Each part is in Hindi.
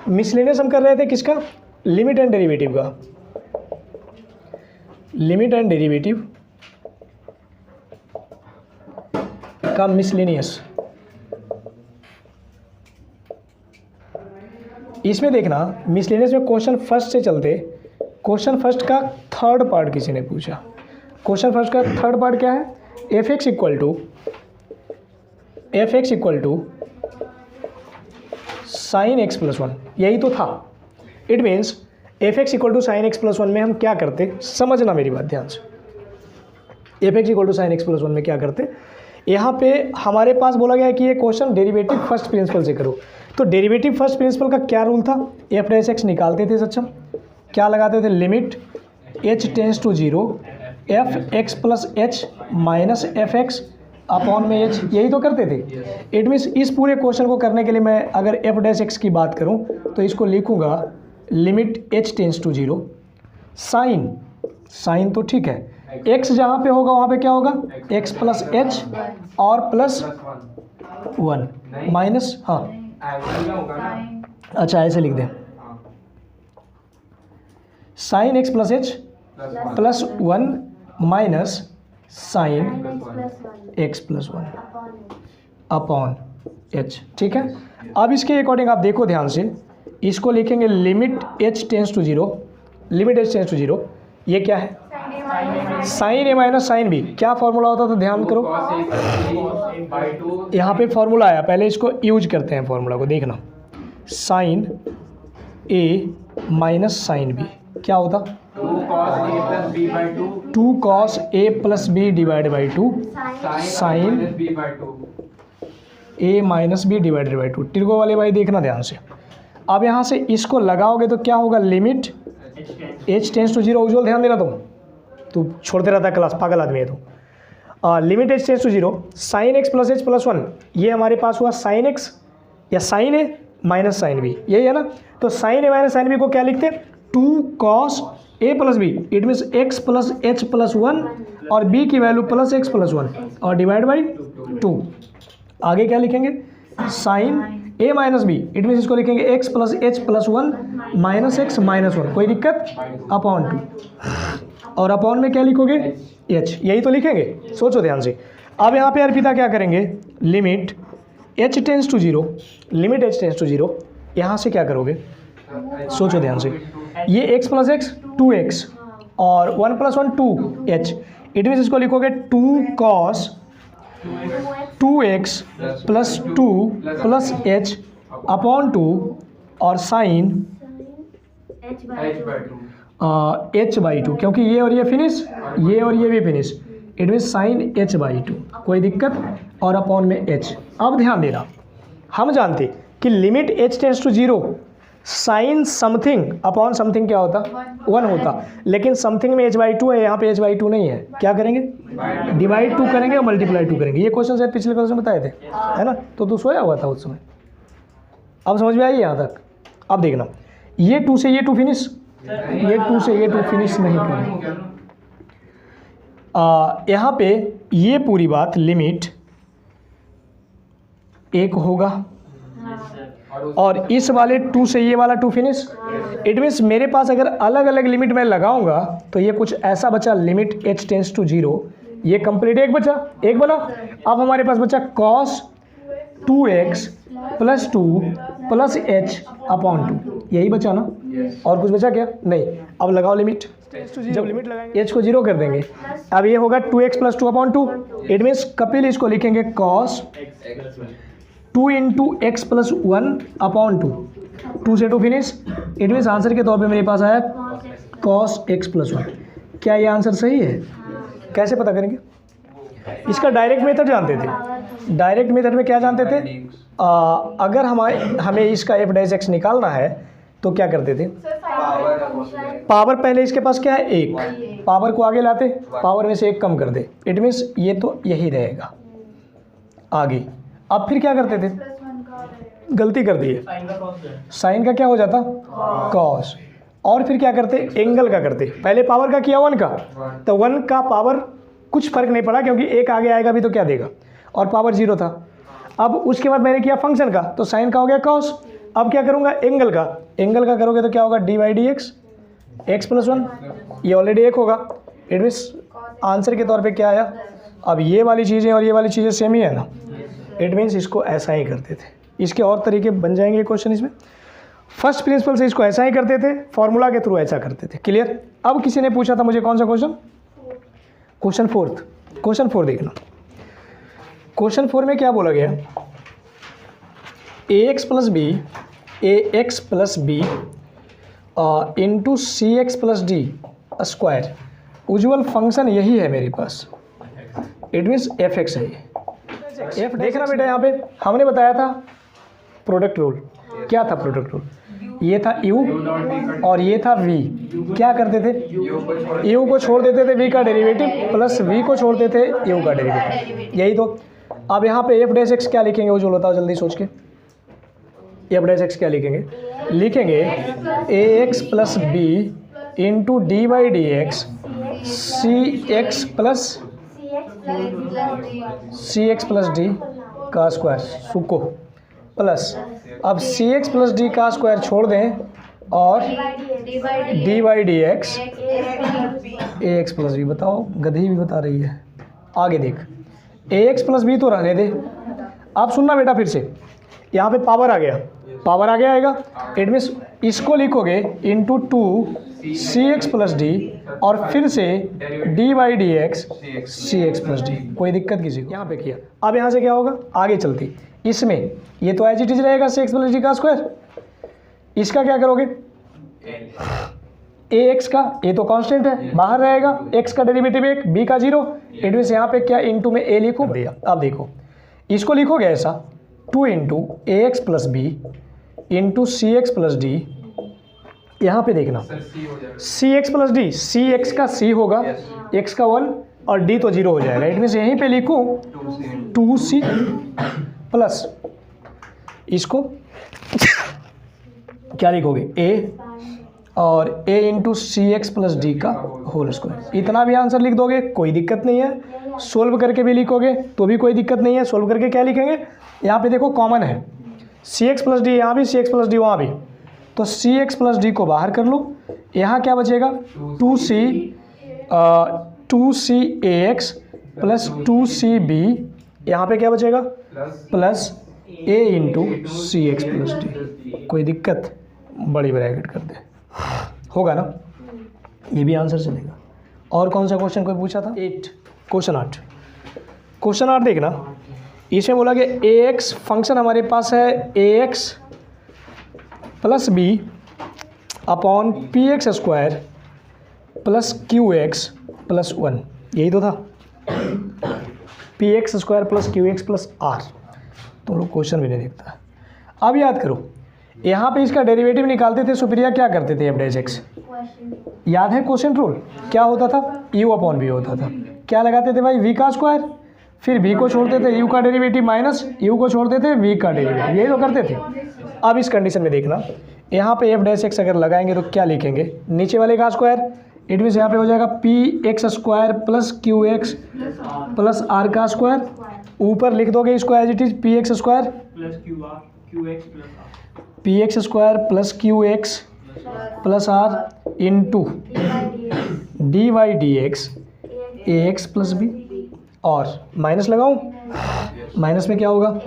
मिसलेनियस हम कर रहे थे किसका, लिमिट एंड डेरिवेटिव का, लिमिट एंड डेरिवेटिव का मिसलेनियस। इसमें देखना मिसलेनियस में क्वेश्चन फर्स्ट से चलते, क्वेश्चन फर्स्ट का थर्ड पार्ट किसी ने पूछा। क्वेश्चन फर्स्ट का थर्ड पार्ट क्या है, F X equal to sine X plus one, यही तो था। It means F X equal to sine X plus one में हम क्या करते, समझना मेरी बात ध्यान से। F X equal to sine X plus one में क्या करते, यहाँ पे हमारे पास बोला गया है कि ये क्वेश्चन डेरिवेटिव फर्स्ट प्रिंसिपल से करो। तो डेरिवेटिव फर्स्ट प्रिंसिपल का क्या रूल था, एफ डैश एक्स निकालते थे सक्षम, क्या लगाते थे, limit H tends to zero F X plus H minus F X upon में एच, यही तो करते थे। इट मीन्स इस पूरे क्वेश्चन को करने के लिए मैं अगर एफ डैश एक्स की बात करूं तो इसको लिखूंगा limit H tends to zero sine, sine तो ठीक है, एक्स जहाँ पे होगा वहाँ पे क्या होगा, एक्स प्लस एच और प्लस वन माइनस, हाँ अच्छा ऐसे लिख दें, sign X plus H plus one minus sign X plus one upon H, ठीक है। अब इसके अकॉर्डिंग आप देखो ध्यान से, इसको लिखेंगे limit H tends to zero, limit H tends to zero, ये क्या है, sine A minus sine B, क्या फॉर्मूला होता था ध्यान करो, यहाँ पे फॉर्मूला आया, पहले इसको यूज करते हैं फॉर्मूला को, देखना sine A minus sine B क्या होता, 2 cos A plus B divide by 2 sine A minus B divided by 2, trigo वाले भाई देखना ध्यान से। अब यहाँ से इसको लगाओगे तो क्या होगा, limit H tends to zero, Ujjwal ध्यान देना तू छोड़ते रहता क्लास, पागल आदमी है तू। Limit H tends to zero sine X plus H plus one, ये हमारे पास हुआ साइन एक्स या sine A minus sine B, यही है ना। तो sine A minus sine B को क्या लिखते हैं, 2 cos A plus B, it means X plus H plus one और बी की value plus X plus one और डिवाइड बाई 2। आगे क्या लिखेंगे, sine A minus B, it means इसको लिखेंगे x plus H plus one minus x minus one, कोई दिक्कत, अपॉन 2 और अपॉन में क्या लिखोगे, एच, यही तो लिखेंगे, सोचो ध्यान से। अब यहाँ पे अर्पिता क्या करेंगे, limit H tends to zero, limit H tends to zero, यहाँ से क्या करोगे, सोचो ध्यान से, ये x प्लस एक्स 2x और 1 प्लस 1 2h, इट मीन्स इसको लिखोगे 2 cos 2x plus 2 plus h upon 2 और साइन h बाई 2, क्योंकि ये और ये फिनिश, ये और ये भी finish, it means sign h by 2, कोई दिक्कत, और अपॉन में h। अब ध्यान देना, हम जानते कि limit h tends to zero sine something upon something क्या होता, 1 होता, लेकिन समथिंग में h बाई 2 है, यहाँ पे h बाई 2 नहीं है, क्या करेंगे, डिवाइड 2 करेंगे और मल्टीप्लाई 2 करेंगे। ये क्वेश्चन शायद पिछले क्लास में बताए थे, है ना, तो तू सोया हुआ था उस समय। अब समझ में आई यहाँ तक। अब देखना, ये 2 से ये 2 फिनिश, ये 2 से ये 2 फिनिश नहीं करेंगे। यहाँ पे ये पूरी बात लिमिट 1 होगा और इस वाले 2 से ये वाला 2 फिनिश, इट मीन्स मेरे पास अगर अलग अलग लिमिट मैं लगाऊंगा तो ये कुछ ऐसा बचा, limit H tends to zero, ये कंप्लीट एक बचा, एक बना। अब हमारे पास बचा cos 2x plus 2 plus H upon 2, यही बचा ना, और कुछ बचा क्या, नहीं। अब लगाओ लिमिट, जब लिमिट लगाएंगे एच को जीरो कर देंगे, अब ये होगा 2x plus 2 upon 2, it means Kapil इसको लिखेंगे cos 2 into x plus 1 upon 2 से 2 फिनिश, इट मीन्स आंसर के तौर पे मेरे पास आया cos x प्लस 1। क्या ये आंसर सही है, कैसे पता करेंगे, इसका डायरेक्ट मेथड जानते थे। डायरेक्ट मेथड में क्या जानते थे, अगर हमें इसका एफ डैश एक्स निकालना है तो क्या करते थे, पावर पहले इसके पास क्या है 1, पावर को आगे लाते, पावर में से 1 कम कर दे, इट मीन्स ये तो यही रहेगा आगे। अब फिर क्या करते थे, गलती कर दी है, साइन का क्या हो जाता कॉस, और फिर क्या करते एंगल का करते, पहले पावर का किया 1 का, तो 1 का पावर कुछ फर्क नहीं पड़ा क्योंकि 1 आगे आएगा भी तो क्या देगा, और पावर 0 था। अब उसके बाद मैंने किया फंक्शन का, तो साइन का हो गया कॉस, अब क्या करूँगा, एंगल का करोगे तो क्या होगा, D by D x, x plus 1, ये ऑलरेडी 1 होगा। इट मीन्स आंसर के तौर पे क्या आया। अब ये वाली चीज़ें और ये वाली चीज़ें सेम ही है ना, इट मीन्स इसको ऐसा ही करते थे। इसके और तरीके बन जाएंगे क्वेश्चन इसमें। फर्स्ट प्रिंसिपल से इसको ऐसा ही करते थे, फॉर्मूला के थ्रू ऐसा करते थे। क्लियर। अब किसी ने पूछा था मुझे कौन सा क्वेश्चन, क्वेश्चन 4 देखना। क्वेश्चन 4 में क्या बोला गया, ए एक्स प्लस बी इंटू सी एक्स प्लस डी स्क्वायर, उज्ज्वल फंक्शन यही है मेरे पास, इट मीन्स एफ एक्स है ये। एफ देखना बेटा, यहाँ पे हमने बताया था प्रोडक्ट रूल। क्या था प्रोडक्ट रूल, ये था यू और ये था वी। क्या करते थे, यू को छोड़ देते थे वी का डेरिवेटिव प्लस वी को छोड़ते थे यू का डेरिवेटिव, यही तो। अब यहाँ पे एफ डैश एक्स क्या लिखेंगे, वो जो बताओ जल्दी सोच के, एफ डैश एक्स क्या लिखेंगे, लिखेंगे A X plus B into D by D X C X plus D का स्क्वायर सुको प्लस, अब सी एक्स प्लस डी का स्क्वायर छोड़ दें और D by D X A X plus B. बताओ, गधी भी बता रही है। आगे देख, ए एक्स प्लस बी तो रहने दे। अब सुनना बेटा फिर से, यहाँ पे पावर आ गया आएगा, इट मीन्स इसको लिखोगे into 2 C X plus D और फिर से D by D X C X plus D. कोई दिक्कत किसी को, यहाँ पे किया। अब यहाँ से क्या होगा, आगे चलती इसमें ये तो एज इट इज रहेगा सी एक्स प्लस डी का स्क्वायर। इसका क्या करोगे, ए एक्स का, ए तो कांस्टेंट है बाहर रहेगा, एक्स का डेरिवेटिव 1, बी का 0, इट मीन्स यहाँ पे क्या इंटू में ए लिखो भैया। अब देखो इसको लिखोगे ऐसा 2 इंटू ए एक्स प्लस बी इंटू सी एक्स प्लस डी। यहाँ पे देखना सी एक्स प्लस डी, सी एक्स का सी होगा, एक्स का 1 और डी तो 0 हो जाएगा। इट मीन्स यहीं पे लिखूँ 2c प्लस इसको क्या लिखोगे ए और ए इंटू सी एक्स प्लस डी का होल स्क्वायर। इतना भी आंसर लिख दोगे कोई दिक्कत नहीं है, सोल्व करके भी लिखोगे तो भी कोई दिक्कत नहीं है। सोल्व करके क्या लिखेंगे, यहाँ पे देखो कॉमन है सी एक्स प्लस डी, यहाँ भी सी एक्स प्लस डी वहाँ भी, तो सी एक्स प्लस डी को बाहर कर लो। यहाँ क्या बचेगा 2c ए एक्स प्लस 2c बी, यहाँ पे क्या बचेगा प्लस ए इंटू सी एक्स प्लस डी। कोई दिक्कत, बड़ी ब्रैकेट कर दे, होगा ना, ये भी आंसर चलेगा। और कौन सा क्वेश्चन कोई पूछा था, क्वेश्चन 8 देखना। इसमें बोला कि ए एक्स फंक्शन हमारे पास है A X plus B upon P X square plus Q X plus 1, यही तो था, P X square plus Q X plus R. तुम लोग क्वेश्चन भी नहीं देखता। अब याद करो, यहाँ पे इसका डेरिवेटिव निकालते थे सुप्रिया, क्या करते थे एफ डैश एक्स, याद है क्वेश्चन रूल क्या होता था, यू अपॉन बी होता था। क्या लगाते थे भाई, वी का स्क्वायर, फिर बी को छोड़ते थे यू का डेरिवेटिव माइनस यू को छोड़ते थे वी का डेरिवेटिव, यही तो करते थे। अब इस कंडीशन में देखना, यहाँ पे एफ डैश एक्स अगर लगाएंगे तो क्या लिखेंगे, नीचे वाले का स्क्वायर, इट मीन्स यहाँ पे हो जाएगा P X square plus Q X plus R का स्क्वायर, ऊपर लिख दोगे इसको as it is P X square plus P X square plus Q X plus R into D Y D X A X plus B, और माइनस लगाऊं, माइनस में क्या होगा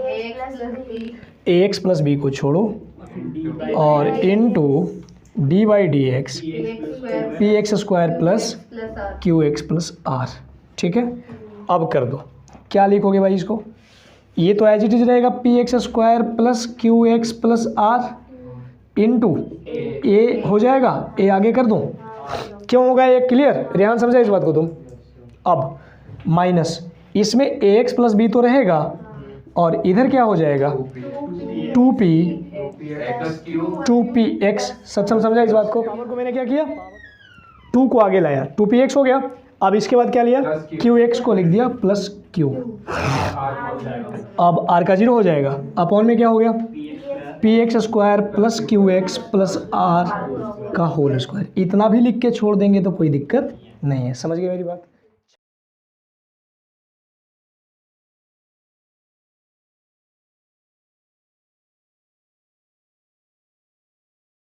ए एक्स प्लस बी को छोड़ो और into D by D X P X square plus Q X plus R. ठीक है, अब कर दो, क्या लिखोगे भाई इसको, ये तो एज इट इज रहेगा P X square plus Q X plus R into A हो जाएगा, ए आगे कर दूँ, क्यों होगा ये क्लियर, रेहान समझा इस बात को तुम। अब माइनस इसमें ए एक्स प्लस बी तो रहेगा और इधर क्या हो जाएगा 2p एक्स, सक्षम समझा इस बात को। पावर को मैंने क्या किया, 2 को आगे लाया, 2p एक्स हो गया। अब इसके बाद क्या लिया, क्यू एक्स को लिख दिया प्लस क्यू, अब आर का 0 हो जाएगा, अपॉन में क्या हो गया P X square plus Q X plus R का होल स्क्वायर। इतना भी लिख के छोड़ देंगे तो कोई दिक्कत नहीं है, समझ गए मेरी बात।